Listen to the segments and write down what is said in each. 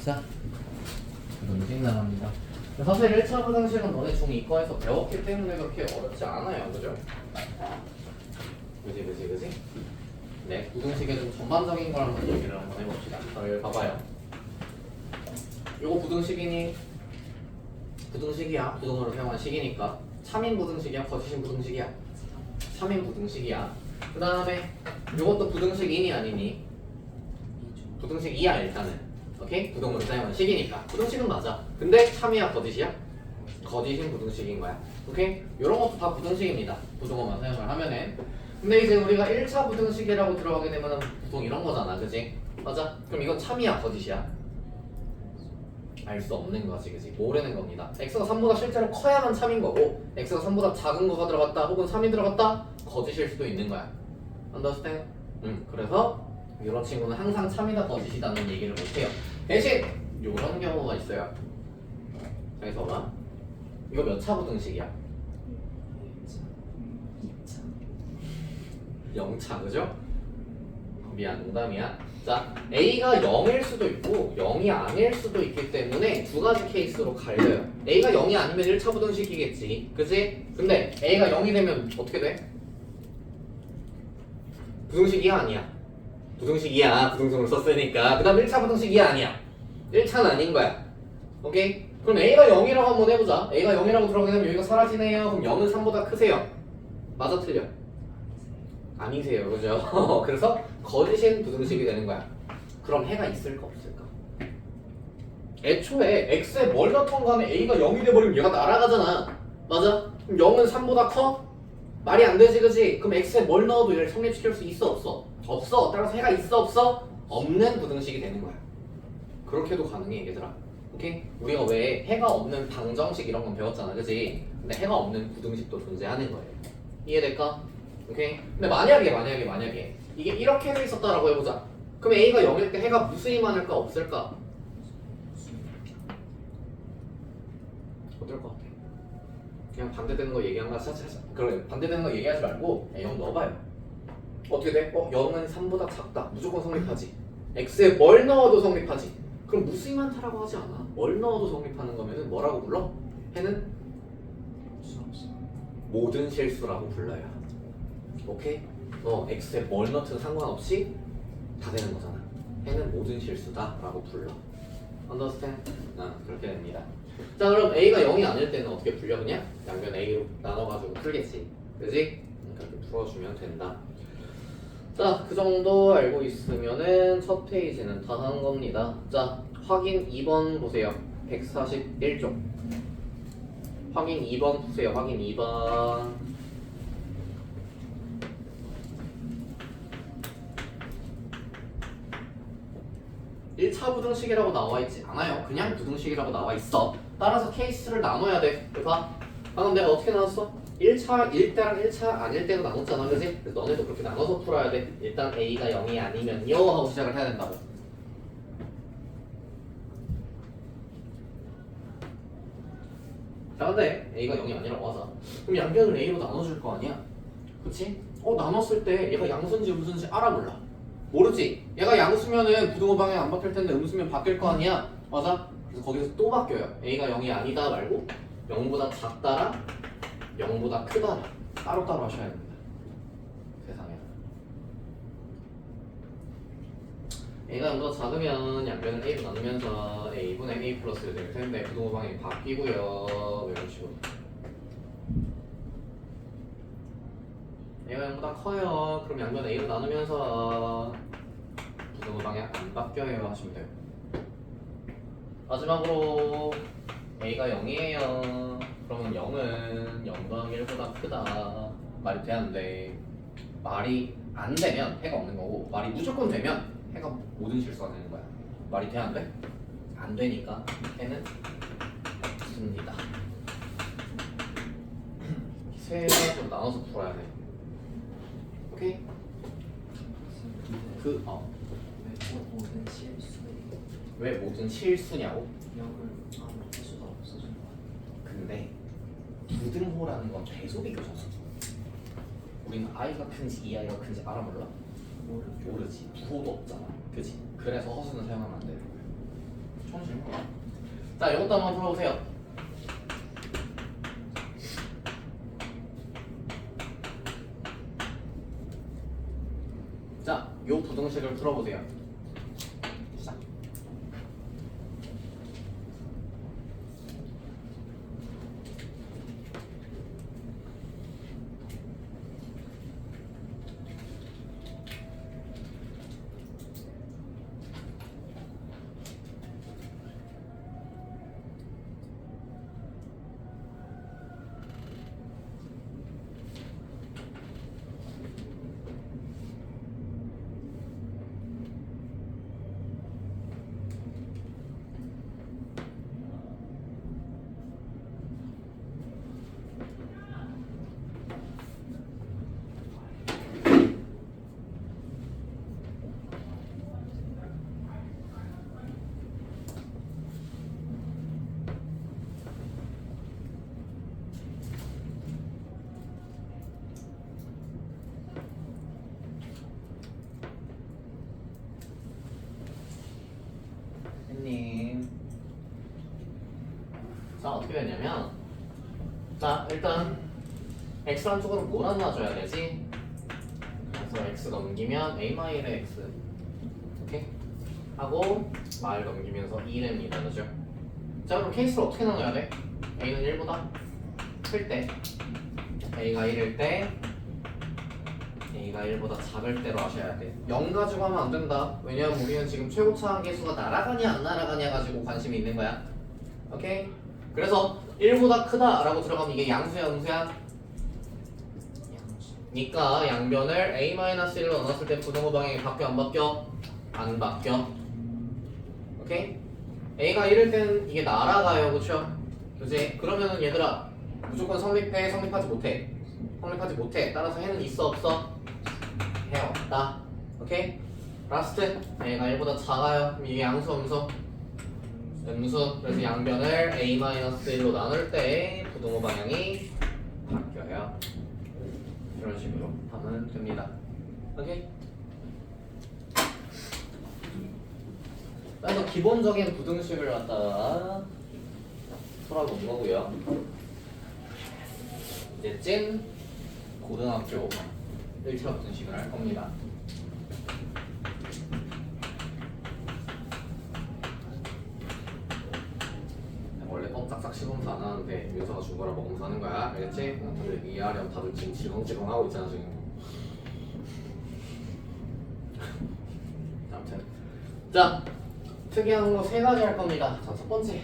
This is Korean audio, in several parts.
봅시다. 부등식 나갑니다. 사실 1차 부등식은 너네 중2과에서 배웠기 때문에 그렇게 어렵지 않아요. 그죠? 그지? 네, 부등식의 좀 전반적인 걸 한번 얘기를 한번 해봅시다. 여기 봐봐요. 요거 부등식이니? 부등식이야. 부등호를 사용한 식이니까. 참인 부등식이야? 거짓인 부등식이야? 참인 부등식이야. 그 다음에 요것도 부등식이니 아니니? 부등식이야 일단은. 오케이? 부등호를 사용한 식이니까. 부등식은 맞아. 근데 참이야 거짓이야? 거짓인 부등식인 거야. 오케이? 요런 것도 다 부등식입니다. 부등호만 사용을 하면은. 근데 이제 우리가 1차 부등식이라고 들어가게 되면은 보통 이런 거잖아. 그지? 맞아? 그럼 이건 참이야 거짓이야? 알 수 없는 거지, 그지? 모르는 겁니다. x가 3보다 실제로 커야만 참인 거고 x가 3보다 작은 거가 들어갔다 혹은 3이 들어갔다 거짓일 수도 있는 거야. understand? 그래서 이런 친구는 항상 참이다 거짓이다는 얘기를 못해요. 대신 이런 경우가 있어요. 여기서 봐. 이거 몇 차 부등식이야? 0차, 그죠? 미안, 농담이야. 자, A가 0일 수도 있고 0이 아닐 수도 있기 때문에 두 가지 케이스로 갈려요. A가 0이 아니면 1차 부등식이겠지. 그치? 근데 A가 0이 되면 어떻게 돼? 부등식이야 아니야? 부등식이야. 부등식으로 썼으니까. 그 다음 1차 부등식이야 아니야? 1차는 아닌 거야. 오케이? 그럼 A가 0이라고 한번 해보자. A가 0이라고 들어가게 되면 여기가 사라지네요. 그럼 0은 3보다 크세요. 맞아 틀려? 아니세요. 그죠? 그래서 거짓인 부등식이 되는 거야. 그럼 해가 있을까 없을까? 애초에 x에 뭘 넣던 간에 a가 0이 돼버리면 얘가 날아가잖아. 맞아? 그럼 0은 3보다 커? 말이 안 되지, 그지? 그럼 x에 뭘 넣어도 얘를 성립시킬 수 있어 없어? 없어. 따라서 해가 있어 없어? 없는 부등식이 되는 거야. 그렇게도 가능해 얘들아. 오케이? 우리가 왜 해가 없는 방정식 이런 건 배웠잖아, 그지? 근데 해가 없는 부등식도 존재하는 거예요. 이해될까? 오케이? 근데 만약에 이게 이렇게 돼 있었다라고 해보자. 그럼 a가 0일 때 해가 무수히 많을까 없을까? 어떨 것 같아? 그냥 반대되는 거 얘기한 거 그래, 반대되는 거 얘기하지 말고 0 넣어봐요. 어떻게 돼? 0은 3보다 작다. 무조건 성립하지. x에 뭘 넣어도 성립하지. 그럼 무수히 많다라고 하지 않아. 뭘 넣어도 성립하는 거면은 뭐라고 불러? 해는 모든 실수라고 불러요. 오케이? x에 뭘 넣든 상관없이 다 되는 거잖아. 해는 모든 실수다 라고 불러. understand? 그렇게 됩니다. 자, 그럼 a가 0이 아닐 때는 어떻게 풀려? 그냥 양변 a로 나눠가지고 풀겠지. 그지? 그렇게 풀어주면 된다. 자, 그 정도 알고 있으면은 첫 페이지는 다 한 겁니다. 자, 확인 2번 보세요. 141쪽. 확인 2번 보세요. 확인 2번. 1차 부등식이라고 나와 있지 않아요. 그냥 부등식이라고 나와 있어. 따라서 케이스를 나눠야 돼. 봐. 방금 내가 어떻게 나눴어? 1차일 때랑 1차 아닐 때로 나눴잖아. 그지? 그래서 너네도 그렇게 나눠서 풀어야 돼. 일단 A가 0이 아니면요 하고 시작을 해야 된다고. 자, 근데 A가 0이 아니라고 하자. 그럼 양변을 A로 나눠줄 거 아니야? 그치? 나눴을 때 얘가 양수인지 음수인지 알아 몰라? 모르지? 얘가 양수면은 부등호 방향 안 바뀔 텐데 음수면 바뀔 거 아니야? 맞아? 그래서 거기서 또 바뀌어요. A가 0이 아니다 말고 0보다 작다라 0보다 크다라 따로따로 하셔야 됩니다. 세상에. A가 0보다 작으면 양변을 A로 나누면서 A분의 A 플러스 될 텐데 부등호 방향이 바뀌고요. 이런 식으로. A가 0보다 커요. 그럼 양변 A로 나누면서 부등호 방향 안 바뀌어요 하시면 돼요. 마지막으로 A가 0이에요. 그러면 0은 0 더하기 1보다 크다. 말이 돼 안 돼? 말이 안 되면 해가 없는 거고 말이 무조건 되면 해가 모든 실수가 되는 거야. 말이 돼 안 돼? 안 되니까 해는 없습니다. 세 가지로 나눠서 풀어야 돼. 오케이? 왜 모든 실수냐고? 0을 아무 횟수가 없어진 거 같아. 근데 부등호라는 건 배수 비교잖아. 우리는 i가 큰지 이 i가 큰지 알아 몰라? 모르지. 부호도 없잖아. 그치? 그래서 허수는 사용하면 안 되는 거야. 자, 이것도 한번 풀어보세요. 자, 요 부등식을 풀어보세요. 시작. 님. 자, 어떻게 되냐면, 자, 일단 x란 쪽으로 뭘 하나 줘야 되지? 그래서 x 넘기면 a-의 x, 오케이? 하고 마을 넘기면서 2 됩니다, 그죠? 자, 그럼 케이스를 어떻게 나눠야 돼? a는 1보다 클 때, a가 1일 때, a가 1보다 작을 때로 하셔야 돼. 0 가지고 하면 안 된다. 왜냐면 우리는 지금 최고차 한계수가 날아가냐 안 날아가냐 가지고 관심이 있는 거야. 오케이? 그래서 1보다 크다 라고 들어가면 이게 양수야 음수야? 니까 양변을 a-1로 넣었을 때 부등호 방향이 바뀌어 안 바뀌어? 안 바뀌어. 오케이? a가 1일 때는 이게 날아가요, 그쵸? 그치? 그러면은 얘들아 무조건 성립해? 성립하지 못해? 성립하지 못해. 따라서 해는 있어 없어? 해 없다. 오케이? 라스트 a가 1보다 작아요. 그럼 이게 양수 음수? 음수. 그래서 양변을 a-1로 나눌 때 부등호 방향이 바뀌어요. 이런 식으로 하면 됩니다. 오케이? 그래서 기본적인 부등식을 갖다가 풀어본 거고요. 이제 찐 고등학교 1차 부등식을 할 겁니다. 원래 껌짝짝 시범수 안 하는데 윤서가 준 거라 먹으면서 하는 거야. 알겠지? 근데 이해하려면 다들 지금 지렁지렁 하고 있잖아 지금. 아무튼 자, 특이한 거 3가지 할 겁니다. 자, 첫 번째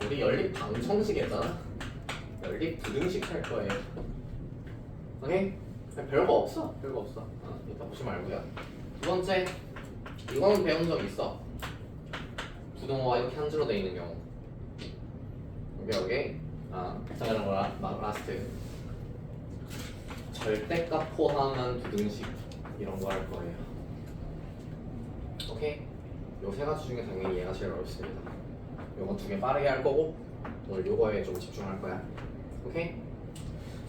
우리 연립 방정식 했잖아. 연립 부등식 할 거예요. 오케이? 별거 없어. 별거 없어. 이따 보지 말고요. 두 번째, 이거는 배운 적 있어. 부등호가 이렇게 한 줄로 돼 있는 경우. 오케이. 자, 그럼 라스트. 절대값 포함한 부등식 이런 거 할 거예요. 오케이? 요 3가지 중에 당연히 얘가 제일 어렵습니다. 요거 2개 빠르게 할 거고 오늘 요거에 좀 집중할 거야. 오케이?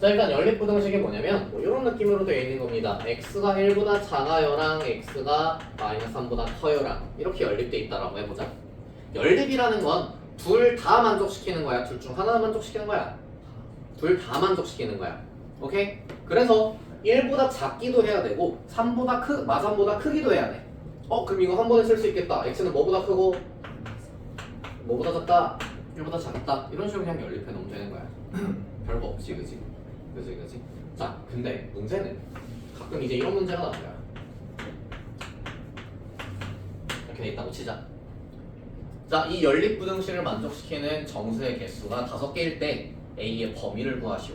자, 일단 연립부등식이 뭐냐면 뭐 이런 느낌으로 되어 있는 겁니다. x가 1보다 작아요랑 x가 -3보다 커요랑 이렇게 연립돼 있다라고 해보자. 연립이라는 건 둘 다 만족시키는 거야. 둘 중 하나 만족시키는 거야. 둘 다 만족시키는 거야. 오케이? 그래서 1보다 작기도 해야 되고 3보다 마삼보다 크기도 해야 돼. 그럼 이거 한 번에 쓸 수 있겠다. x는 뭐보다 크고 뭐보다 작다? 1보다 작다. 이런 식으로 그냥 연립해 놓으면 되는 거야. 별거 없지, 그지? 그지? 자, 근데 문제는 가끔 이제 이런 문제가 나와요. 이렇게 돼 있다고 치자. 자, 이 연립부등식을 만족시키는 정수의 개수가 5개일 때 A의 범위를 구하시오.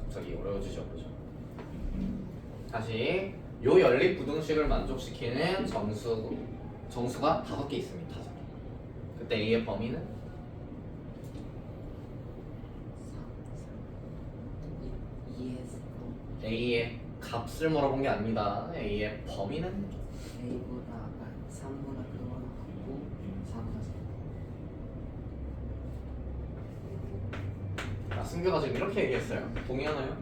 갑자기 어려워지죠, 그죠? 다시 요 연립부등식을 만족시키는 정수가 5개 있습니다. 5개. 그때 A의 범위는? A의 값을 물어본 게 아닙니다. A의 범위는? A보다 3보다 크거나 같고 4보다 작고. 승규가 지금 이렇게 얘기했어요. 동의하나요?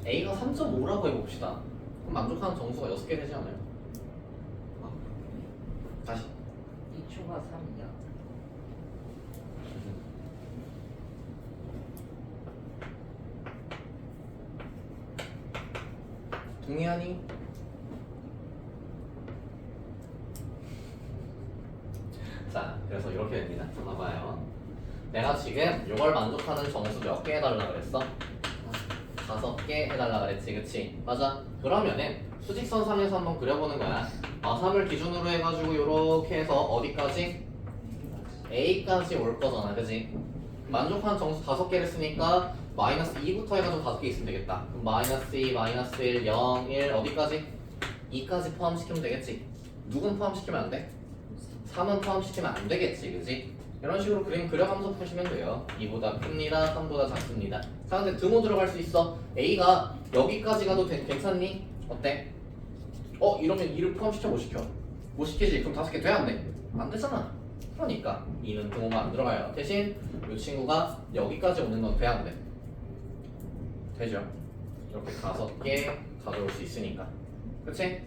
A가 3.5라고 해봅시다. 그럼 만족하는 정수가 6개 되지 않아요? 아, 다시 2초가 3이야. 동의하니? 자, 그래서 이렇게 됩니다. 봐봐요. 내가 지금 이걸 만족하는 정수 몇 개 해달라 그랬어? 5개 해달라 그랬지, 그치? 맞아. 그러면은 수직선 3에서 한번 그려보는 거야. 아3을 기준으로 해가지고 이렇게 해서 어디까지? A까지 올 거잖아, 그치? 만족하는 정수 5개를 쓰니까 마이너스 2부터 해가지고 5개 있으면 되겠다. 그럼 마이너스 2, 마이너스 1, 0, 1 어디까지? 2까지 포함시키면 되겠지? 누군 포함시키면 안 돼? 3은 포함시키면 안 되겠지, 그지? 이런 식으로 그림 그려가면서 푸시면 돼요. 2보다 큽니다, 3보다 작습니다. 자, 근데 등호 들어갈 수 있어. A가 여기까지 가도 괜찮니? 어때? 이러면 2를 포함시켜 못 시켜? 못 시키지? 그럼 5개 돼야 안 돼? 안 되잖아. 그러니까 2는 등호가 안 들어가요. 대신 이 친구가 여기까지 오는 건 돼야 안 돼? 되죠? 이렇게 5개 가져올 수 있으니까. 그치?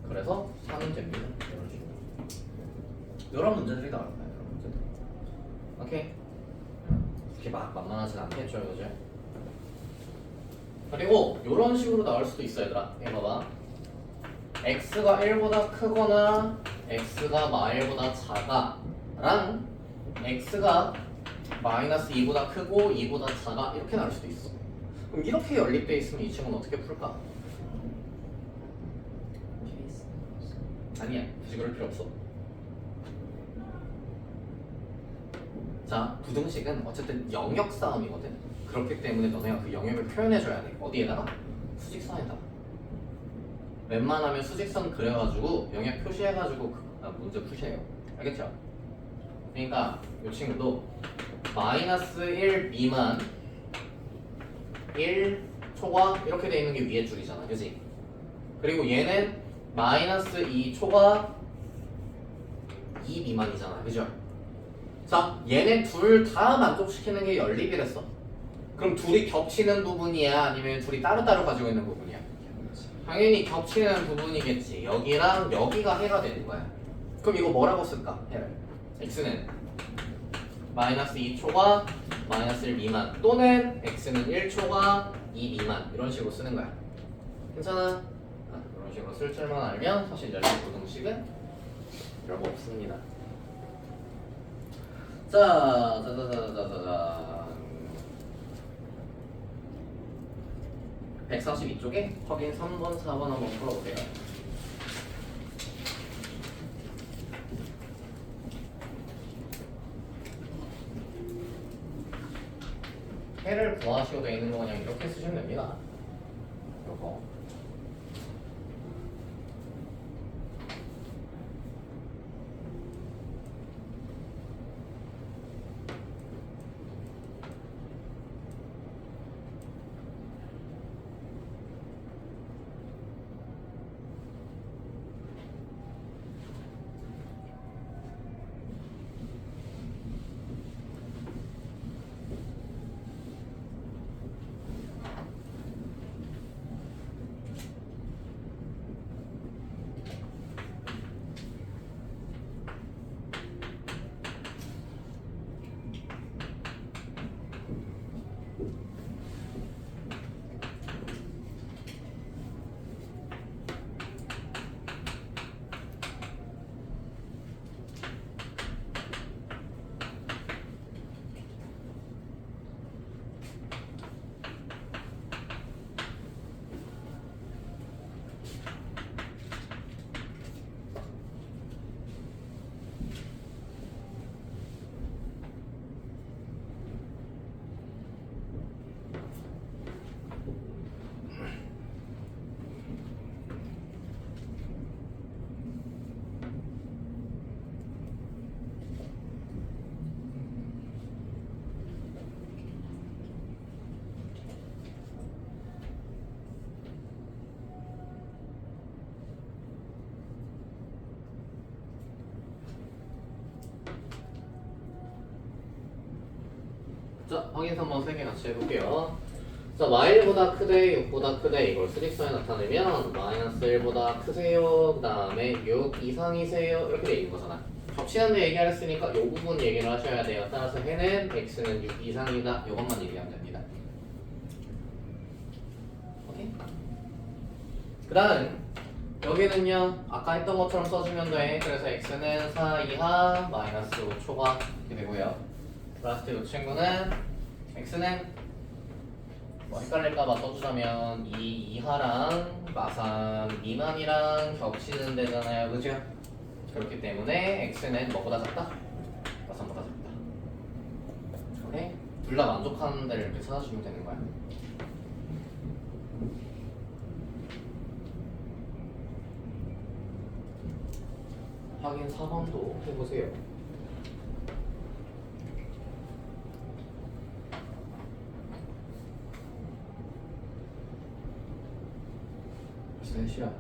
그래서 3은 됩니다. 이런 식으로. 이런 문제들이 나올 거예요. 이런 문제들. 오케이? 그렇게 막 만만하진 않겠죠, 그죠? 그리고 이런 식으로 나올 수도 있어, 얘들아. 봐봐. x가 1보다 크거나 x가 마일보다 작아랑 x가 마이너스 2보다 크고 2보다 작아 이렇게 나올 수도 있어. 그럼 이렇게 연립돼 있으면 이 친구는 어떻게 풀까? 아니야, 굳이 그럴 필요 없어. 자, 부등식은 어쨌든 영역 싸움이거든. 그렇기 때문에 너네가 그 영역을 표현해줘야 돼. 어디에다가? 수직선에다가. 웬만하면 수직선 그려가지고 영역 표시해가지고 문제 푸셔요. 알겠죠? 그러니까 이 친구도 마이너스 1 미만 1 초과 이렇게 돼 있는 게 위에 줄이잖아, 그지? 그리고 얘는 마이너스 2 초과 2 미만이잖아, 그죠? 자, 얘네 둘 다 만족시키는 게 연립이랬어. 그럼 둘이 겹치는 부분이야? 아니면 둘이 따로따로 가지고 있는 부분이야? 당연히 겹치는 부분이겠지. 여기랑 여기가 해가 되는 거야. 그럼 이거 뭐라고 쓸까? 해를. x는 마이너스 2초가 마이너스 1 미만 또는 x는 1초가 2 미만 이런 식으로 쓰는 거야. 괜찮아? 이런 식으로 쓸 줄만 알면 사실 연립 부등식은 별거 없습니다. 자. 142쪽에 확인 3번, 4번 한번 풀어보세요. 해를 구하시고 돼 있는 거 그냥 이렇게 쓰시면 됩니다. 요거. 자, 확인 3번 3개 같이 해볼게요. 자, y1보다 크대, 6보다 크대 이걸 수직선에 나타내면 마이너스 1보다 크세요. 그 다음에 6 이상이세요. 이렇게 돼 있는 거잖아. 겹치는데 얘기하랬으니까 이 부분 얘기를 하셔야 돼요. 따라서 해는 x는 6 이상이다. 이것만 얘기하면 됩니다. 오케이? 그 다음 여기는요 아까 했던 것처럼 써주면 돼. 그래서 x는 4 이하 마이너스 5초가 이렇게 되고요. 라스트 이 친구는 x는 뭐 헷갈릴까봐 써주자면 2 이하랑 마삼 미만이랑 겹치는 데잖아요. 그죠? 그렇기 때문에 x는 뭐보다 작다? 마삼보다 작다. 오케이? 둘 다 만족하는 데를 이렇게 찾아주면 되는 거야. 확인 4번도 해보세요. 셋이야.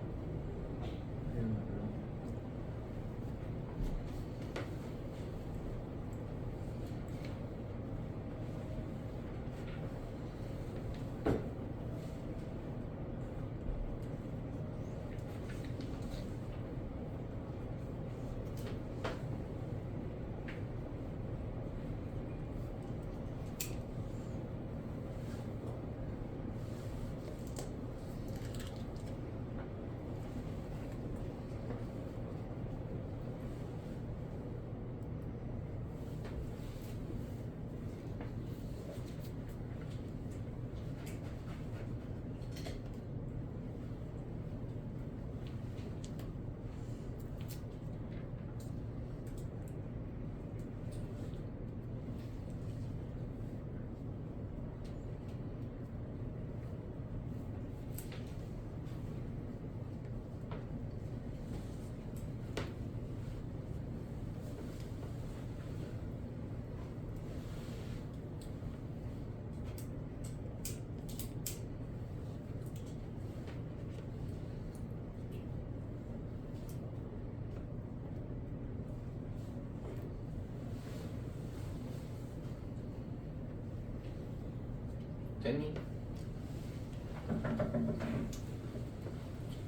됐니?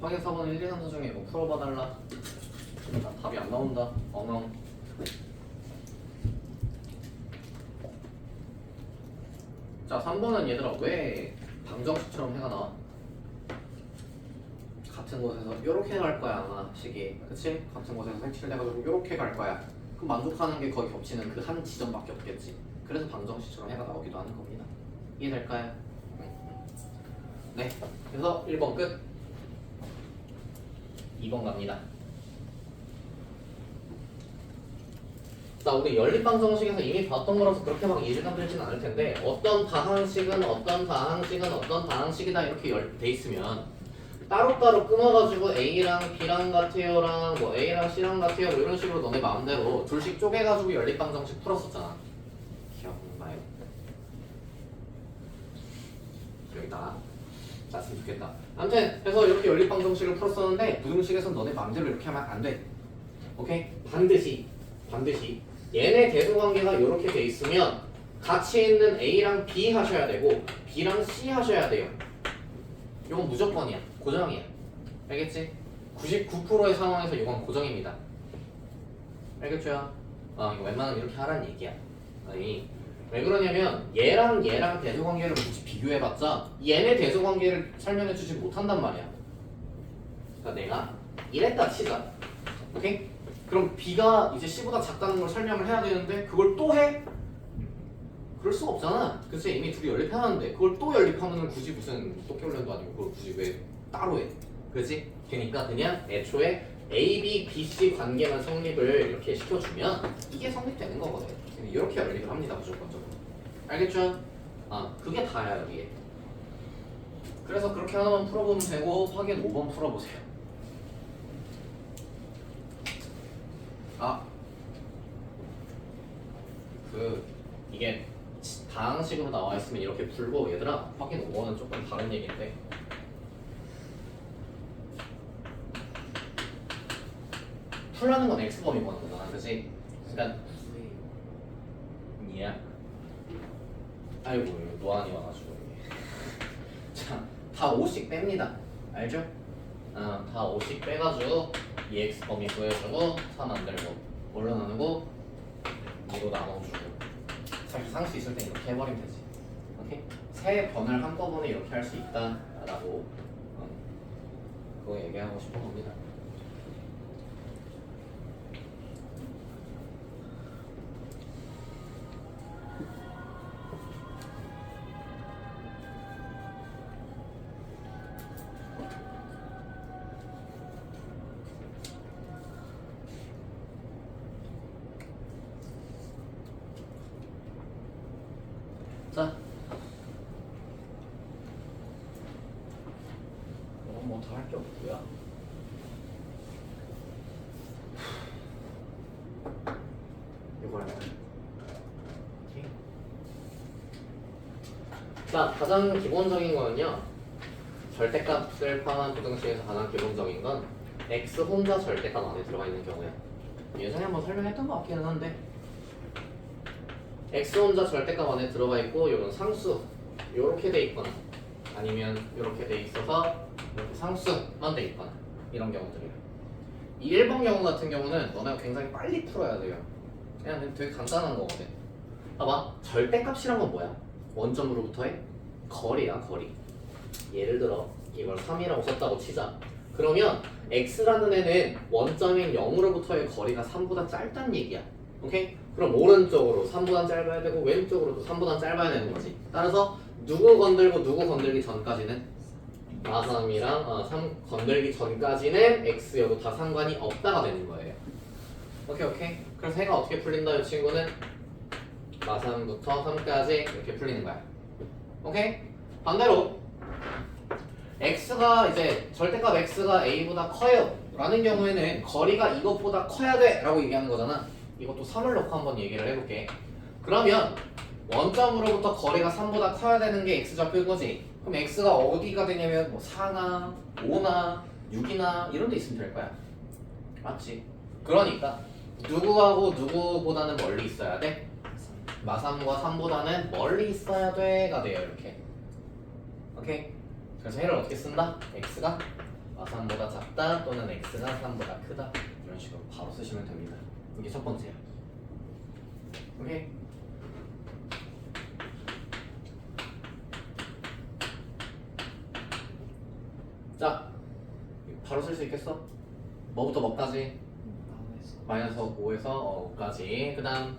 확인 4번 1, 2, 3수 중에 이거 풀어봐달라. 나 답이 안 나온다. 엉엉. 자 3번은 얘들아 왜 방정식처럼 해가 나와? 같은 곳에서 이렇게 갈 거야 아마 식이. 그치? 같은 곳에서 색칠돼가지고 이렇게 갈 거야. 그럼 만족하는 게 거의 겹치는 그 한 지점밖에 없겠지. 그래서 방정식처럼 해가 나오기도 하는 겁니다. 이해될까요? 네. 그래서 1번 끝. 2번 갑니다. 자, 우리 연립방정식에서 이미 봤던 거라서 그렇게 막 이질감 들지는 않을 텐데 어떤 다항식은 어떤 다항식은 어떤 다항식이다 이렇게 돼 있으면 따로따로 끊어가지고 A랑 B랑 같아요랑 뭐 A랑 C랑 같아요 뭐 이런 식으로 너네 마음대로 둘씩 쪼개가지고 연립방정식 풀었었잖아. 기억나요? 여기다 놨으면 좋겠다. 아무튼 그래서 이렇게 연립방정식을 풀었었는데 부등식에선 너네 마음대로 이렇게 하면 안 돼. 오케이? 반드시 얘네 대소관계가 이렇게 돼 있으면 같이 있는 A랑 B 하셔야 되고 B랑 C 하셔야 돼요. 이건 무조건이야. 고정이야. 알겠지? 99%의 상황에서 이건 고정입니다. 알겠죠? 이거 웬만하면 이렇게 하라는 얘기야. 아니 왜 그러냐면 얘랑 대소관계를 굳이 비교해봤자 얘네 대소관계를 설명해주지 못한단 말이야. 그러니까 내가 이랬다 치자. 오케이? 그럼 B가 이제 C보다 작다는 걸 설명을 해야 되는데 그걸 또 해? 그럴 수가 없잖아. 그치? 이미 둘이 연립해놨는데 그걸 또 연립하면 굳이 무슨 또깨울련도 아니고 그걸 굳이 왜 따로 해? 그치? 그러니까 그냥 애초에 A, B, B, C 관계만 성립을 이렇게 시켜주면 이게 성립되는 거거든. 이렇게 연립을 합니다. 무조건적으로. 알겠죠? 그게 다야 여기에. 그래서 그렇게 하나만 풀어보면 되고 확인 5번 풀어보세요. 이게 다항식으로 나와 있으면 이렇게 풀고 얘들아 확인 5번은 조금 다른 얘기인데 풀라는 건 x범위 보는 거잖아. 그치? 그러니까 아이고 노안이 와가지고 다 5씩 뺍니다. 알죠? 다 5씩 빼가지고 2x 범위 구해주고 4 만들고 뭘로 나누고 2로 나눠주고 사실 상수 있을 때 이렇게 해버리면 되지. 오케이? 세 번을 한꺼번에 이렇게 할 수 있다라고 그거 얘기하고 싶은 겁니다. 자, 이건 뭐 더 할 게 없고요. 이걸 오케이. 자, 가장 기본적인 거는요. 절대값을 포함한 부등식에서 가장 기본적인 건 x 혼자 절대값 안에 들어가 있는 경우야. 예전에 한번 설명했던 것 같기는 한데 x 혼자 절대값 안에 들어가 있고 이런 상수 이렇게 돼 있거나 아니면 이렇게 돼 있어서 이렇게 상수만 돼 있거나 이런 경우들이에요. 이 1번 경우 같은 경우는 너네가 굉장히 빨리 풀어야 돼요. 그냥 되게 간단한 거거든. 봐봐, 절대값이란 건 뭐야? 원점으로부터의 거리야, 거리. 예를 들어 이걸 3이라고 썼다고 치자. 그러면 x라는 애는 원점인 0으로부터의 거리가 3보다 짧다는 얘기야. 오케이? 그럼 오른쪽으로 3보다 짧아야 되고 왼쪽으로도 3보다 짧아야 되는 거지. 따라서 누구 건들고 누구 건들기 전까지는 마삼이랑 3 건들기 전까지는 x 여도 다 상관이 없다가 되는 거예요. 오케이. 그래서 해가 어떻게 풀린다 이 친구는 마3부터 3까지 이렇게 풀리는 거야. 오케이? 반대로 x가 이제 절대값 x가 a보다 커요 라는 경우에는 거리가 이것보다 커야 돼 라고 얘기하는 거잖아. 이것도 3을 놓고 한번 얘기를 해볼게. 그러면 원점으로부터 거리가 3보다 커야 되는 게 x좌표인 거지. 그럼 x가 어디가 되냐면 뭐 4나 5나 6이나 이런 데 있으면 될 거야. 맞지? 그러니까 누구하고 누구보다는 멀리 있어야 돼? 마3과 3보다는 멀리 있어야 돼가 돼요. 이렇게. 오케이? 그래서 해를 어떻게 쓴다? x가 마3보다 작다 또는 x가 3보다 크다 이런 식으로 바로 쓰시면 됩니다. 이게 첫 번째야. 오케이? 자, 바로 쓸 수 있겠어? 뭐부터 뭐까지? 마이너스 5에서 5까지. 그 다음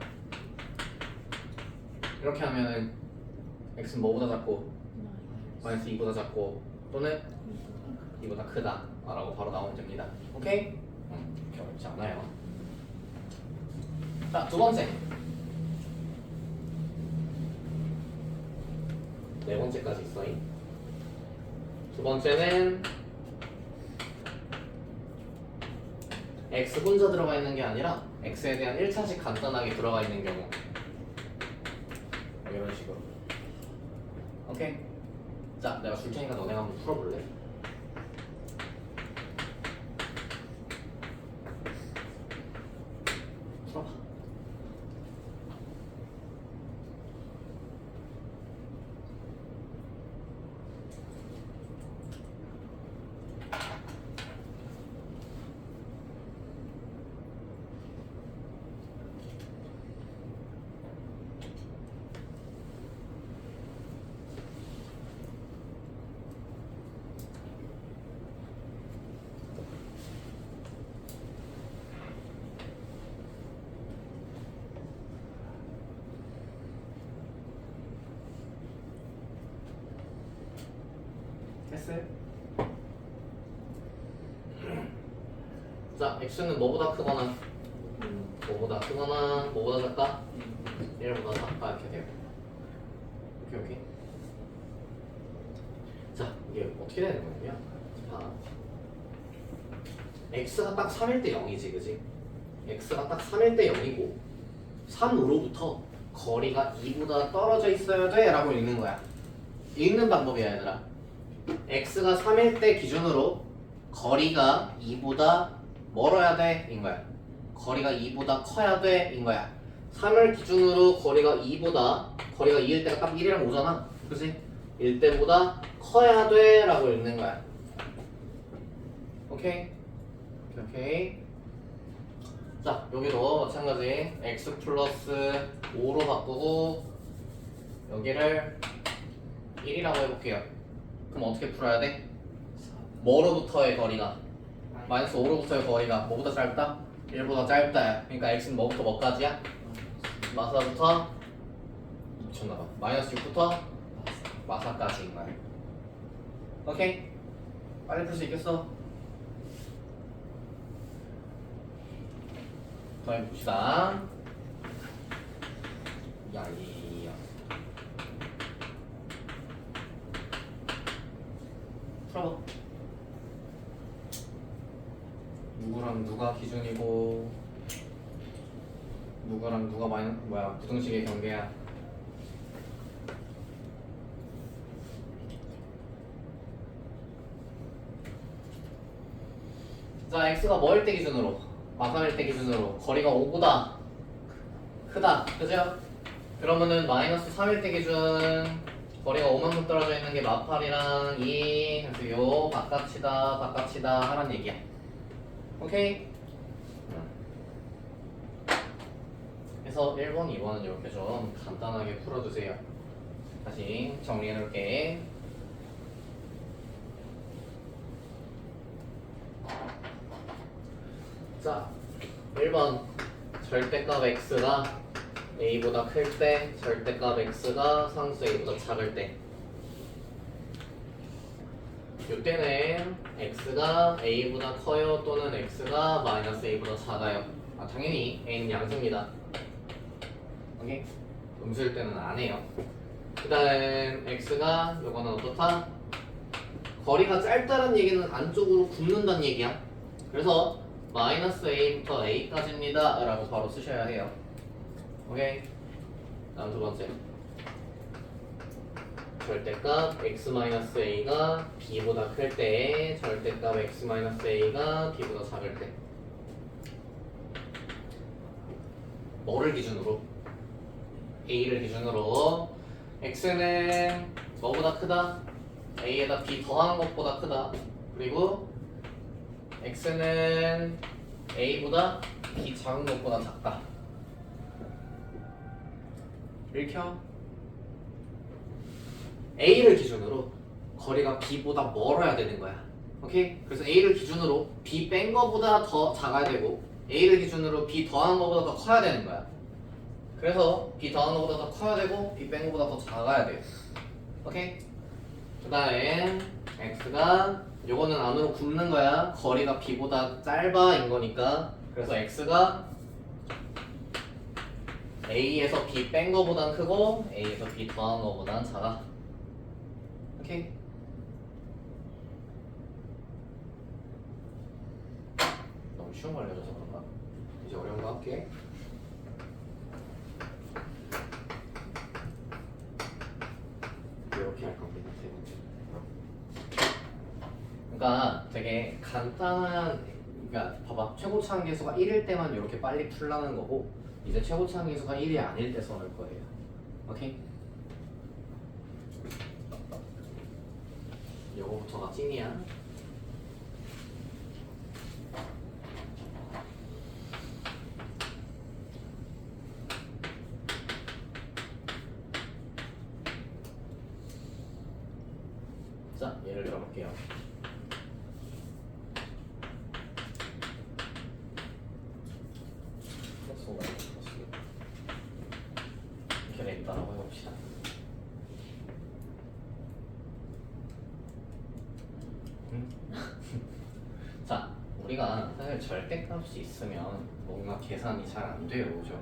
이렇게 하면은 x는 뭐보다 작고 마이너스 2보다 작고 또는 2보다 크다 라고 바로 나오면 됩니다. 오케이? 그렇게 어렵지 않아요. 자, 두 번째. 네 번째까지 있어요. 두 번째는 x 혼자 들어가 있는 게 아니라 x에 대한 1차식 간단하게 들어가 있는 경우 이런 식으로. 오케이? 자, 내가 줄 테니까 너네가 한번 풀어볼래? 풀어봐. 했어요? 자, x는 뭐보다 크거나 뭐보다 크거나 뭐보다 작다? 1보다 작다 이렇게 돼요. 오케이. 자, 이게 어떻게 되는 거냐면 자, x가 딱 3일 때 0이지, 그지? x가 딱 3일 때 0이고 3으로부터 거리가 2보다 떨어져 있어야 돼 라고 읽는 거야. 읽는 방법이야, 얘들아. x가 3일 때 기준으로 거리가 2보다 멀어야 돼 인 거야. 거리가 2보다 커야 돼 인 거야. 3을 기준으로 거리가 2일 때가 딱 1이랑 5잖아. 그치? 일 때보다 커야 돼 라고 읽는 거야. 오케이? 오케이. 자, 여기도 마찬가지 x 플러스 5로 바꾸고 여기를 1이라고 해볼게요. 그럼 어떻게 풀어야 돼? 뭐로부터의 거리가? 마이너스 5로부터의 거리가 뭐보다 짧다? 1보다 짧다. 그러니까 x는 뭐부터 뭐까지야? 마사부터 미쳤나봐. 마이너스 6부터 마사까지인 거야. 오케이? 빨리 풀 수 있겠어? 더 해봅시다. 야이야. 풀어봐. 누구랑 누가 기준이고 누구랑 누가 부등식의 경계야. 자, x가 뭐일 때 기준으로? 마삼일 때 기준으로 거리가 5보다 크다. 그죠? 그러면은 마이너스 3일 때 기준 거리가 5만큼 떨어져 있는 게 마팔이랑 2. 그래서 요 바깥이다 하란 얘기야. 오케이? 그래서 1번, 2번은 이렇게 좀 간단하게 풀어주세요. 다시 정리해놓을게. 자, 1번 절대값 x가 a보다 클 때, 절대값 x가 상수 a보다 작을 때. 이때는 x가 a보다 커요 또는 x가 마이너스 a보다 작아요. 당연히 a는 양수입니다. 오케이? 음수일 때는 안 해요. 그 다음 x가 요거는 어떻다? 거리가 짧다는 얘기는 안쪽으로 굽는다는 얘기야. 그래서 마이너스 a부터 a까지입니다 라고 바로 쓰셔야 해요. 오케이? 다음 두 번째 절대값 x-a가 b보다 클 때, 절대값 x-a가 b보다 작을 때. 뭐를 기준으로? a를 기준으로 x는 뭐보다 크다? a에다 b 더하는 것보다 크다. 그리고 x는 a보다 b 작은 것보다 작다. 읽혀? a를 기준으로 거리가 b보다 멀어야 되는 거야. 오케이? 그래서 a를 기준으로 b 뺀 거보다 더 작아야 되고 a를 기준으로 b 더한 거보다 더 커야 되는 거야. 그래서 b 더한 거보다 더 커야 되고 b 뺀 거보다 더 작아야 돼요. 오케이? 그 다음에 x가 요거는 안으로 굽는 거야. 거리가 b보다 짧아인 거니까. 그래서 x가 a에서 b 뺀 거보단 크고 a에서 b 더한 거보단 작아. 오케이? 너무 쉬운 걸 알려줘서 그런가? 이제 어려운 거 할게. 이렇게 할 겁니다. 세 번째. 그러니까 되게 간단한, 그러니까 봐봐, 최고차 한계수가 1일 때만 이렇게 빨리 풀라는 거고 이제 최고차 한계수가 1이 아닐 때 써놓을 거예요. 오케이? 요거부터가 찐이야. 자, 예를 들어볼게요. 이렇게 돼 있다라고 해봅시다. 자, 우리가 사실 절대값이 있으면 뭔가 계산이 잘 안 돼요, 그죠?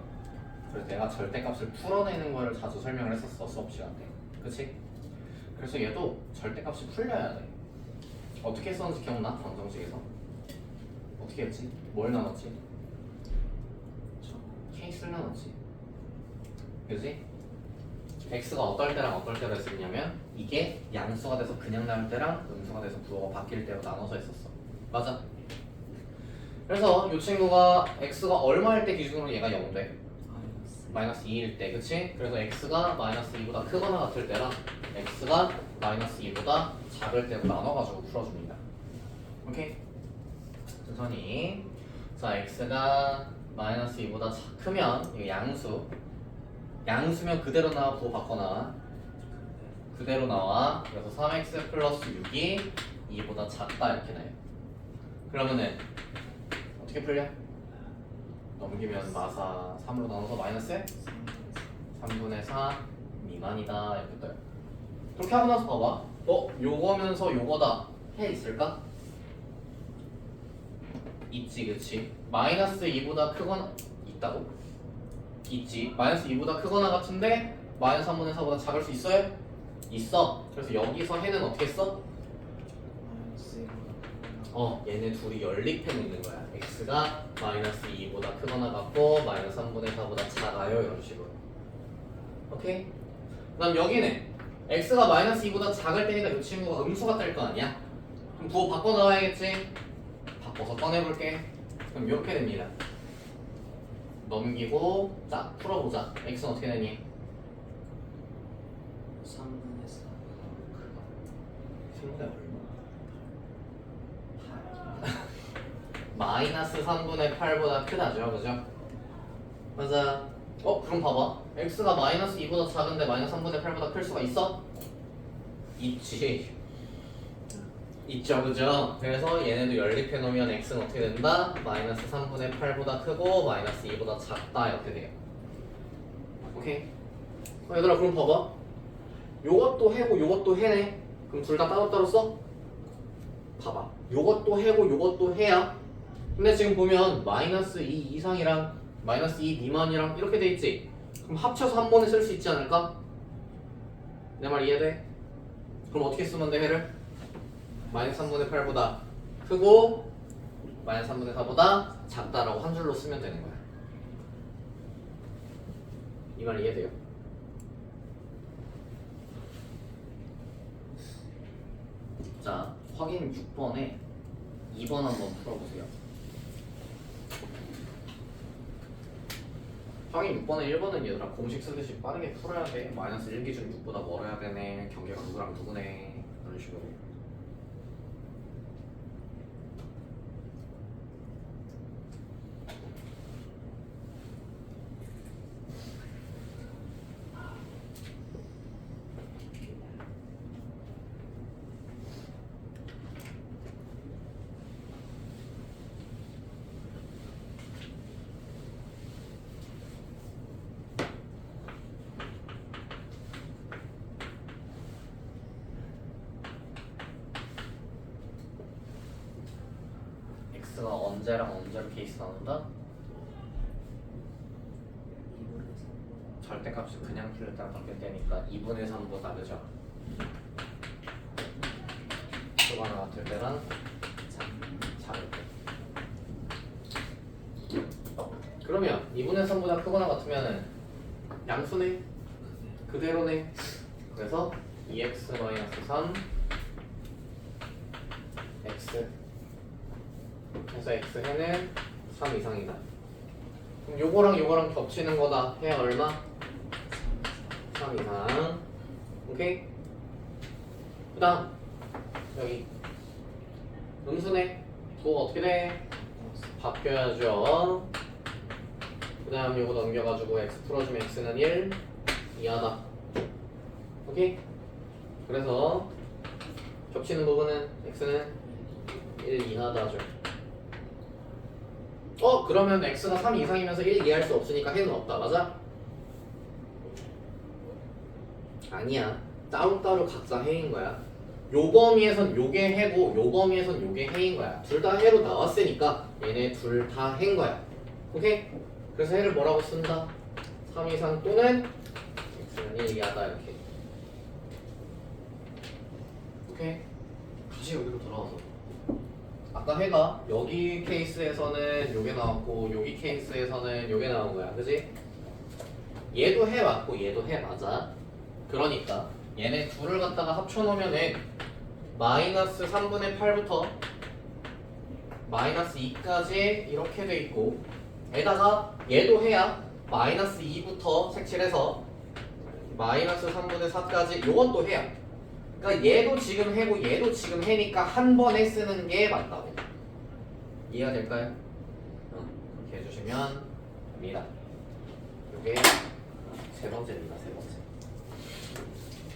그래서 내가 절대값을 풀어내는 거를 자주 설명을 했었어, 수업 시간 때. 그치? 그래서 얘도 절대값이 풀려야 돼. 어떻게 했었는지 기억나? 방정식에서 어떻게 했지? 뭘 나눴지? 케이스를 나눴지. 그지? x가 어떨 때랑 어떨 때로 했었냐면 이게 양수가 돼서 그냥 나올 때랑 음수가 돼서 부호가 바뀔 때로 나눠서 했었어. 맞아? 그래서 이 친구가 x가 얼마일 때 기준으로 얘가 0 돼? 마이너스 2일 때, 그치? 그래서 x가 마이너스 2보다 크거나 같을 때랑 x가 마이너스 2보다 작을 때로 나눠가지고 풀어줍니다. 오케이? 천천히. 자, x가 마이너스 2보다 크면 이거 양수면 그대로 나와, 부호 바꿔 나와. 그대로 나와. 그래서 3x 플러스 6이 2보다 작다 이렇게 나요. 그러면은 어떻게 풀려? 넘기면 마사 3으로 나눠서 마이너스 3분의 4 미만이다 이렇게 떠요. 그렇게 하고 나서 봐봐. 요거면서 요거다 해 있을까? 있지, 그치? 마이너스 2보다 크거나 있다고? 있지. 마이너스 2보다 크거나 같은데 마이너스 3분의 4보다 작을 수 있어요? 있어. 그래서 여기서 해는 어떻게 써? 얘네 둘이 연립해 놓는 거야. x가 마이너스 2보다 크거나 같고 마이너스 3분의 4보다 작아요 이런 식으로. 오케이? 그 다음 여기는 x가 마이너스 2보다 작을 때니까 이 친구가 음수가 될 거 아니야? 그럼 부호 바꿔 나와야겠지? 바꿔서 꺼내볼게. 그럼 이렇게 됩니다. 넘기고 딱 풀어보자. x는 어떻게 되니? 3분의 4 생각이 얼마? 마이너스 3분의 8보다 크다죠, 그죠? 맞아. 그럼 봐봐. x가 마이너스 2보다 작은데 마이너스 3분의 8보다 클 수가 있어? 있지. 있죠, 그죠? 그래서 얘네도 연립해 놓으면 x는 어떻게 된다? 마이너스 3분의 8보다 크고 마이너스 2보다 작다 이렇게 돼요. 오케이? 얘들아, 그럼 봐봐. 요것도 해고 요것도 해네. 그럼 둘 다 따로따로 써? 봐봐. 요것도 해고 요것도 해야. 근데 지금 보면 마이너스 2 이상이랑 마이너스 2 미만이랑 이렇게 돼 있지? 그럼 합쳐서 한 번에 쓸 수 있지 않을까? 내 말 이해돼? 그럼 어떻게 쓰면 돼, 해를? 마이너스 3분의 8보다 크고 마이너스 3분의 4보다 작다라고 한 줄로 쓰면 되는 거야. 이 말 이해돼요? 자, 확인 6번에 2번 한번 풀어보세요. 확인 6번에 1번은 얘들아 공식 쓰듯이 빠르게 풀어야 돼. 마이너스 1 기준 6보다 멀어야 되네. 경계가 누구랑 누구네. 이런 식으로. x가 언제랑 언제로 케이스 나눈다? 2분의 3 절대값이 그냥 풀릴 때랑 바뀔 때니까 2분의 3보다 그죠? 크거나 같을 때랑 작을 때. 그러면 2분의 3보다 크거나 같으면은 양수네? 그대로네. 그래서 2x-3 x 그래서 x는 3 이상이다. 그럼 요거랑 겹치는 거다. 해 얼마? 3 이상. 오케이? 그 다음 여기 음수네. 부호가 어떻게 돼? 바뀌어야죠. 그 다음 요거 넘겨가지고 x 풀어주면 x는 1 이하다. 오케이? 그래서 겹치는 부분은 x는 1 이하다죠. 그러면 x가 3 이상이면서 1 이해할 수 없으니까 해는 없다. 맞아? 아니야. 따로따로 각자 해인 거야. 요 범위에선 요게 해고 요 범위에선 요게 해인 거야. 둘 다 해로 나왔으니까 얘네 둘 다 해인 거야. 오케이? 그래서 해를 뭐라고 쓴다? 3 이상 또는 x는 1 이하다 이렇게. 오케이? 다시 여기로 돌아와서 아까 해가 여기 케이스에서는 요게 나왔고 여기 케이스에서는 요게 나온 거야. 그지? 얘도 해 맞고 얘도 해 맞아. 그러니까 얘네 둘을 갖다가 합쳐놓으면은 마이너스 3분의 8부터 마이너스 2까지 이렇게 돼 있고 에다가 얘도 해야 마이너스 2부터 색칠해서 마이너스 3분의 4까지 요건 또 해야. 그러니까 얘도 지금 해고 얘도 지금 해니까 한 번에 쓰는 게 맞다고. 이해가 될까요? 그렇게 해주시면 됩니다. 요게 세 번째입니다. 세 번째.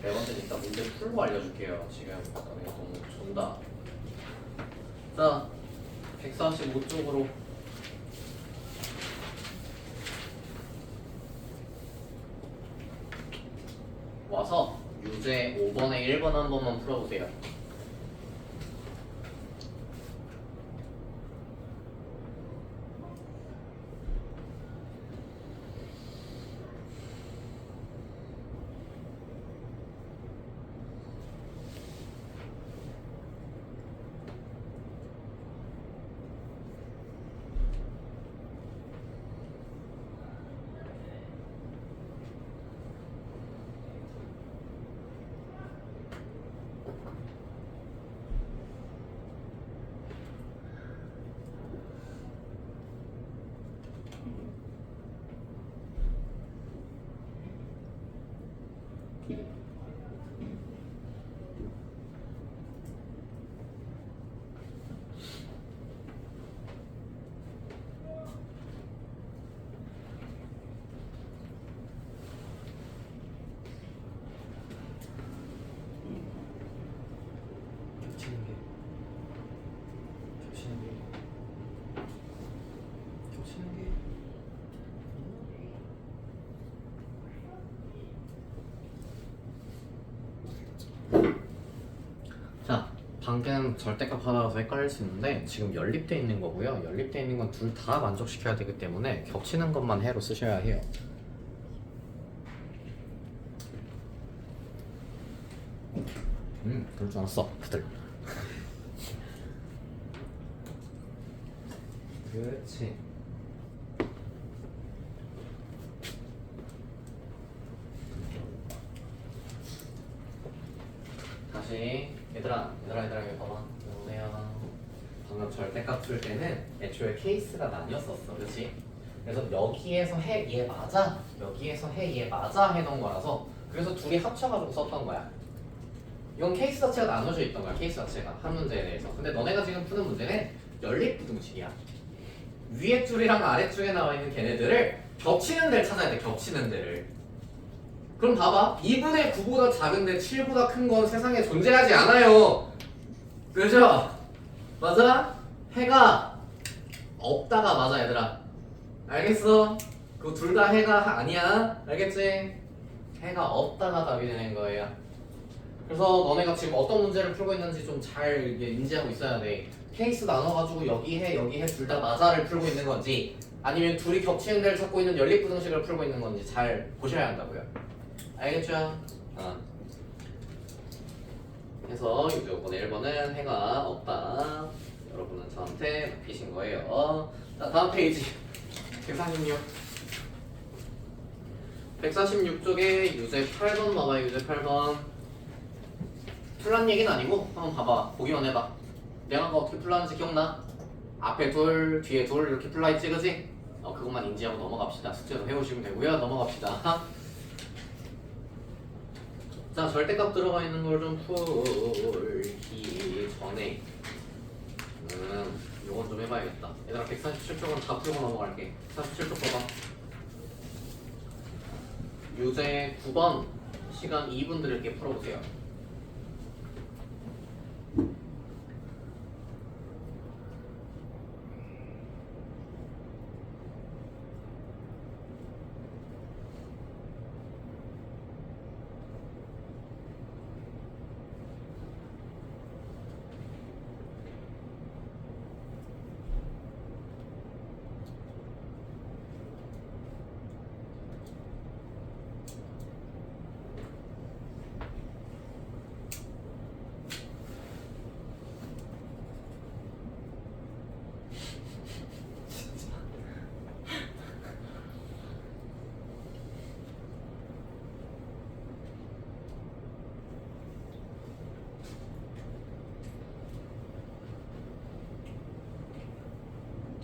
네 번째는 일단 문제 풀고 알려줄게요. 지금 너무 존다. 자, 145쪽으로 와서 유제 5번에 1번 한 번만 풀어보세요. 자, 방금 절대값 하나라서 헷갈릴 수 있는데 지금 연립돼 있는 거고요. 연립돼 있는 건 둘 다 만족시켜야 되기 때문에 겹치는 것만 해로 쓰셔야 해요. 그럴 줄 알았어. 그들. 그렇지. 다시 얘들아 여기 봐봐. 보세요. 방금 절대값 풀 때는 애초에 케이스가 나뉘었었어, 그렇지? 그래서 여기에서 해 얘 맞아, 여기에서 해 얘 맞아 해놓은 거라서 그래서 둘이 합쳐가지고 썼던 거야. 이건 케이스 자체가 나눠져 있던 거야, 케이스 자체가 한 문제에 대해서. 근데 너네가 지금 푸는 문제는 연립부등식이야. 위에 줄이랑 아래 줄에 나와 있는 걔네들을 겹치는 데를 찾아야 돼, 겹치는 데를. 그럼 봐봐, 2분의 9보다 작은데 7보다 큰 건 세상에 존재하지 않아요. 그죠? 맞아? 해가 없다가 맞아, 얘들아. 알겠어? 그 둘 다 해가 아니야. 알겠지? 해가 없다가 답이 되는 거예요. 그래서 너네가 지금 어떤 문제를 풀고 있는지 좀 잘 인지하고 있어야 돼. 케이스 나눠가지고 여기 해 둘 다 맞아를 풀고 있는 건지 아니면 둘이 겹치는 데를 찾고 있는 연립부등식을 풀고 있는 건지 잘 보셔야 한다고요. 알겠죠? 그래서 요번에 1번은 해가 없다. 여러분은 저한테 맡기신 거예요. 자, 다음 페이지 146. 146쪽에 유제 8번 봐봐요. 유제 8번. 풀란 얘기는 아니고 한번 봐봐. 보기만 해봐. 내가 아까 어떻게 풀라는지 기억나? 앞에 둘, 뒤에 둘 이렇게 풀라했지, 그지? 그것만 인지하고 넘어갑시다. 숙제도 해오시면 되고요. 넘어갑시다. 자, 절대값 들어가 있는 걸 좀 풀기 전에 요건 좀 해봐야겠다. 얘들아 147쪽은 다 풀고 넘어갈게. 47쪽 봐봐. 유제 9번 시간 2분 드릴게. 풀어보세요.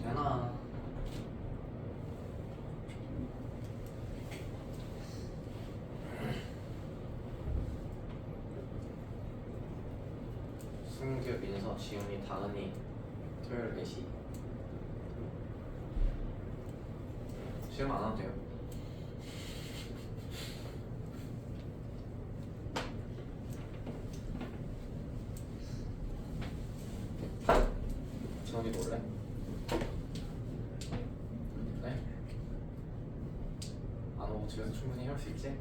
되나? 지훈이, 다은이 토요일 4시. 시험 안 와도 돼요. 지훈이 놀래? 네? 안 오고 집에서 충분히 해올 수 있지?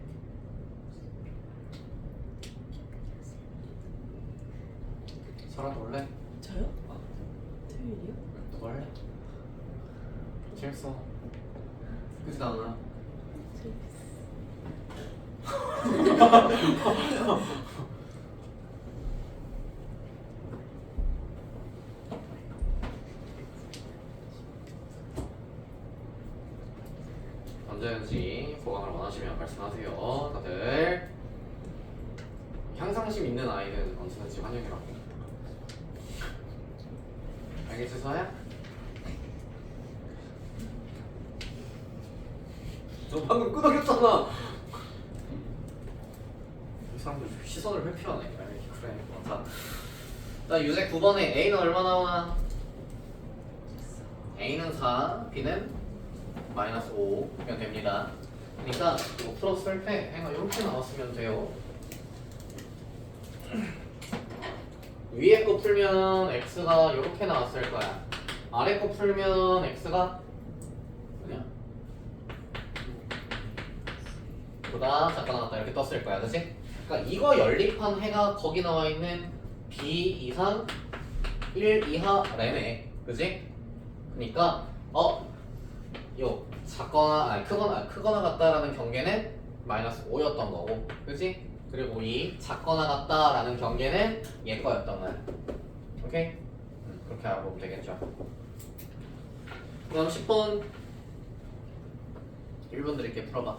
설아 놀래? 저요? 어. 토요일이요? 누가 할래? 재밌어. 그치 나은아? 언제든지 보강을 원하시면 말씀하세요. 다들 향상심 있는 아이는 언제든지 환영이라고. 알겠지 서야? 너 방금 끄덕였잖아. 이 사람들 시선을 회피하네. 그래 많다. 자 유제 9번에 A는 얼마 나와? A는 4, B는 마이너스 5면 됩니다. 그러니까 이거 풀었을 때 A가 이렇게 나왔으면 돼요. 위에 거 풀면 X가 이렇게 나왔을 거야. 아래 거 풀면 X가 뭐냐? 보다 작가 나왔다 이렇게 떴을 거야, 그치? 그러니까 이거 연립한 해가 거기 나와 있는 B 이상 1 이하 램에, 그치? 그러니까 요 작거나 아니 크거나 같다라는 경계는 마이너스 5였던 거고, 그치? 그리고 이 작거나 같다라는 경계는 얘 거였던 거야. 오케이? 그렇게 알고 보면 되겠죠. 그럼 10번 1번 드릴게 풀어봐.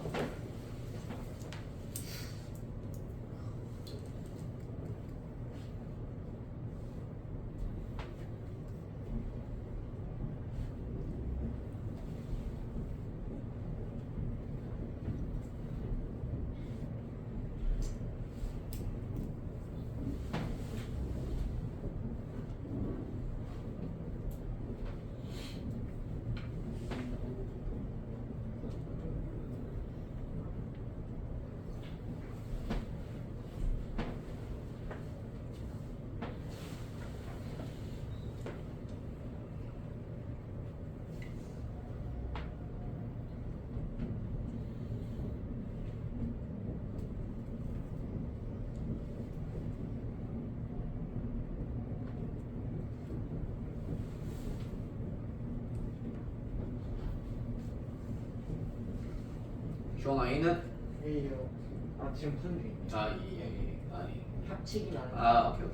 주원 A는? A요. 아 지금 무슨 중이에요? 합치기 나는. 오케이.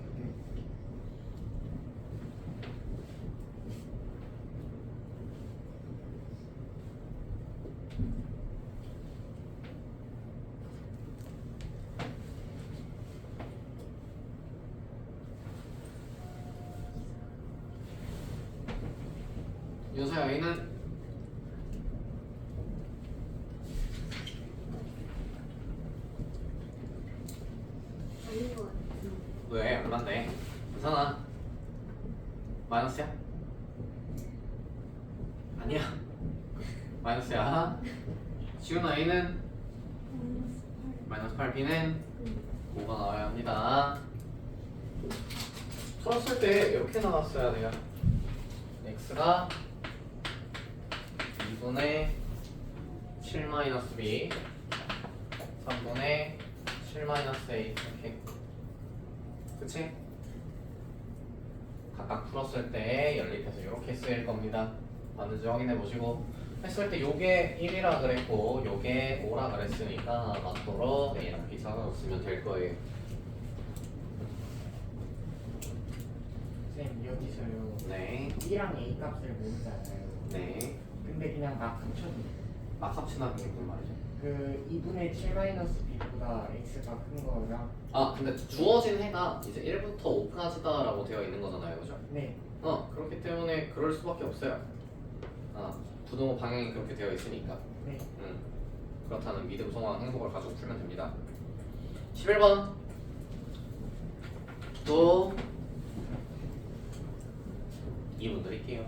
윤서야 A는? 아닌 것 같아요. 왜? 얼만데? 괜찮아. 마이너스야? 아니야. 마이너스야. 지훈 A는? 마이너스 8, B는? 5가 나와야 합니다. 풀었을 때 이렇게 나왔어야 돼요. X가 2분의 7 마이너스 B 3분의 7 마이너스 A 이렇게, 그치? 각각 풀었을 때 연립해서 이렇게 쓰일 겁니다. 맞는지 확인해 보시고, 했을 때 요게 1이라 그랬고 요게 5라 그랬으니까 맞도록 A랑 B 찾아줬으면 될 거예요. 쌤 여기서요. 네. B랑 A 값을 모르잖아요. 네. 근데 그냥 막 합쳐도 돼요. 막 합친다는 게 무슨 말이죠? 그 2분의 7 마이너스 B보다 X가 큰 거랑. 근데 주어진 해가 이제 1부터 5까지다라고 되어 있는 거잖아요, 그죠? 네. 그렇기 때문에 그럴 수밖에 없어요. 부등호 방향이 그렇게 되어 있으니까. 네. 그렇다는 믿음, 소망, 행복을 가지고 풀면 됩니다. 11번 또 2분 드릴게요.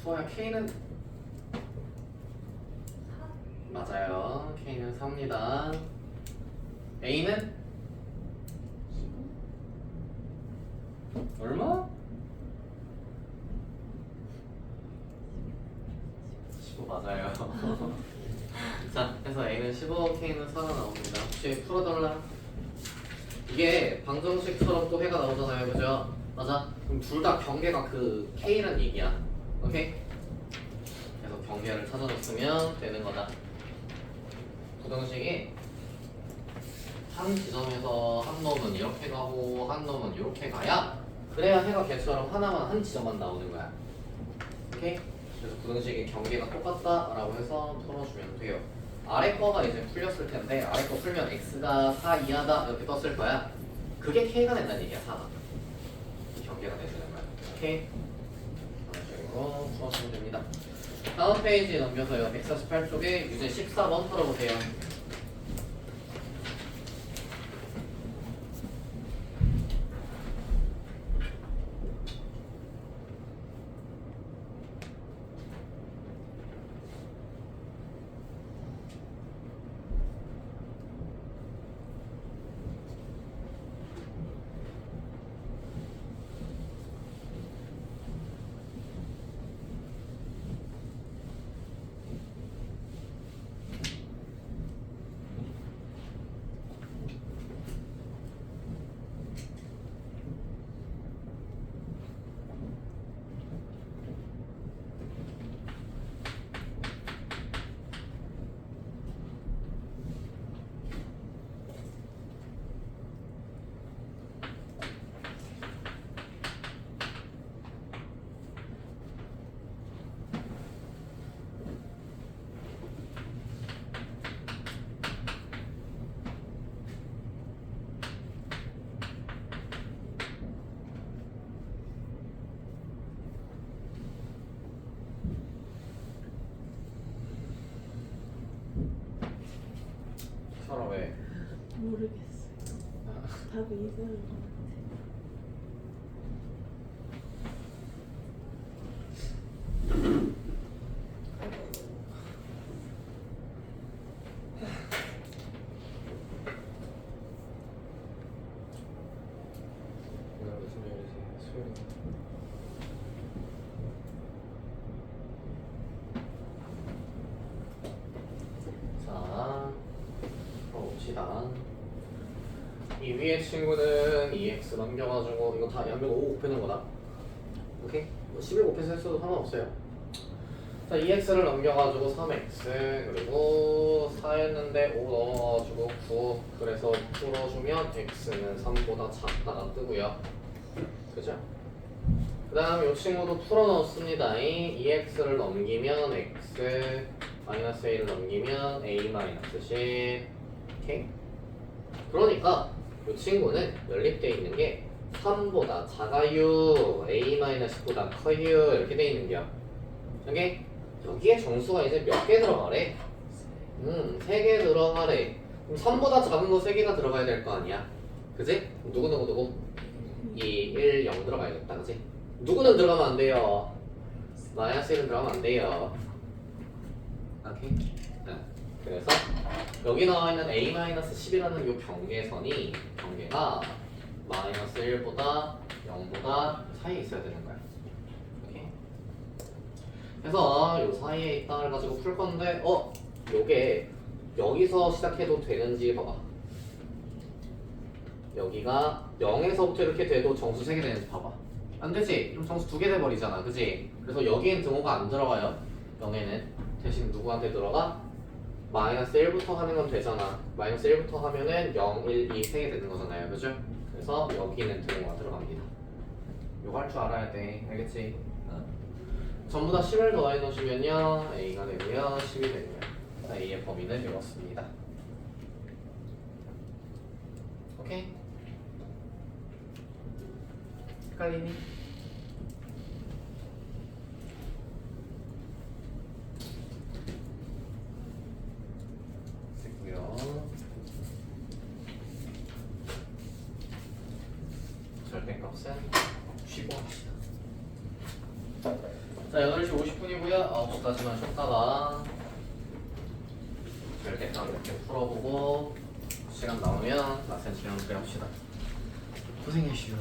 수아야 K는 맞아요. K는 4입니다. A는 얼마? 15 맞아요. 자, 그래서 A는 15, K는 4가 나옵니다. 혹시 풀어달라? 이게 방정식처럼 또 해가 나오잖아요, 그죠? 맞아? 그럼 둘 다 경계가 그 K란 얘기야. 오케이? 그래서 경계를 찾아줬으면 되는 거다. 부등식이 한 지점에서 한 놈은 이렇게 가고 한 놈은 이렇게 가야 그래야 해가 걔처럼 하나만 한 지점만 나오는 거야. 오케이? 그래서 부등식이 경계가 똑같다라고 해서 풀어주면 돼요. 아래 거가 이제 풀렸을 텐데 아래 거 풀면 x가 4 이하다 이렇게 떴을 거야. 그게 k가 된다는 얘기야. 4가 경계가 되는 거야. 오케이? 그런 식으로 풀어주면 됩니다. 다음 페이지 넘겨서요. 148쪽에 유제 14번 풀어보세요. 서로 왜? 모르겠어요. 답이 이상한 것 같아. 오늘 무슨 요일이세요? 수요일. 자, 풀어봅시다. 이 위에 친구는 2x 넘겨가지고 이거 다 양변 5 곱해놓은 거다. 오케이? 뭐 11 곱해서 했어도 상관없어요. 자, 2x를 넘겨가지고 3x 그리고 4였는데 5 넘어가지고 9 그래서 풀어주면 x는 3보다 작다가 뜨고요. 그죠? 그 다음 이 친구도 풀어넣습니다. 2x를 넘기면 x 마이너스 a를 넘기면 a 마이너스 c. 오케이? 그러니까 이 친구는 연립되어 있는 게 3보다 작아요, a 마이너스 보다 커요 이렇게 되어 있는 거야. 오케이? 여기에 정수가 이제 몇 개 들어가래? 3개 들어가래. 그럼 3보다 작은 거 3개가 들어가야 될 거 아니야? 그지? 누구? 2, 1, 0 들어가야겠다. 그지? 누구는 들어가면 안 돼요. 마이너스 1은 들어가면 안 돼요. 오케이? 그래서 여기 나와 있는 a-10이라는 이 경계가 마이너스 1보다 0보다 사이에 있어야 되는 거야. 오케이? 그래서 요 사이에 있다를 가지고 풀 건데 요게 여기서 시작해도 되는지 봐봐. 여기가 0에서부터 이렇게 돼도 정수 3개 되는지 봐봐. 안 되지? 그럼 정수 2개 돼버리잖아. 그지? 그래서 여기엔 등호가 안 들어가요. 0에는. 대신 누구한테 들어가? 마이너스 1부터 하는 건 되잖아. 마이너스 1부터 하면은 0, 1, 2, 3개 되는 거잖아요. 그죠? 그래서 여기는 등호가 들어갑니다. 요거 할 줄 알아야 돼. 알겠지? 전부 다 10을 더해 놓으시면요 A가 되고요 10이 되고요. A의 범위는 이렇습니다. 오케이? 헷갈리니? 됐고요. 절대값은 쉬고 합시다. 자, 8시 50분이고요. 9시까지만 쉬었다가 절대값 이렇게 풀어보고 시간 남으면 라센 진행 합시다. 고생하시오.